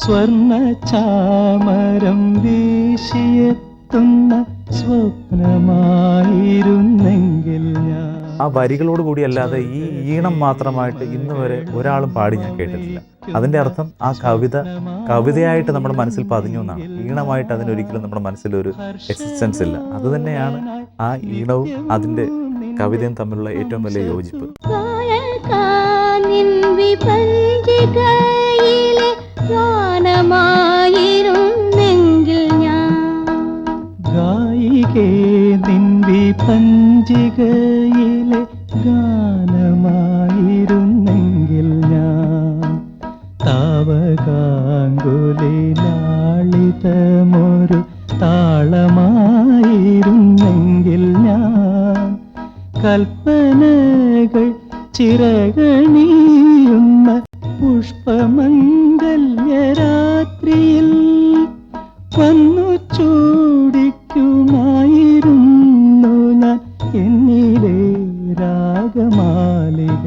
സ്വർണ്ണ ചാമരം വീശിയെത്തുന്ന സ്വപ്നമായിരുന്നെങ്കിൽ ഞാൻ. ആ വരികളോട് കൂടി അല്ലാതെ ഈ ഈണം മാത്രമായിട്ട് ഇന്ന് വരെ ഒരാളും പാടി ഞാൻ കേട്ടിട്ടില്ല. അതിൻ്റെ അർത്ഥം ആ കവിതയായിട്ട് നമ്മുടെ മനസ്സിൽ പതിഞ്ഞു എന്നാണ്. ഈണമായിട്ട് അതിനൊരിക്കലും നമ്മുടെ മനസ്സിലൊരു എക്സിസ്റ്റൻസ് ഇല്ല. അതുതന്നെയാണ് ആ ഈണവും അതിൻ്റെ കവിതയും തമ്മിലുള്ള ഏറ്റവും വലിയ യോജിപ്പ്. ഗായികേ നിൻവി പഞ്ചികയിലെ ഗാനമായിരുന്നെങ്കിൽ ഞാൻ. താവകാങ്കുലിലാളിതമൊരു താളമായിരുന്നെങ്കിൽ ഞാൻ. കൽപ്പനകൾ ചിറകണിയുന്ന പുഷ്പമംഗല്യരാത്രിയിൽ വന്നു ചൂടിക്കുമായിരുന്നു ഞാൻ എന്നിലെ രാഗമാലിക.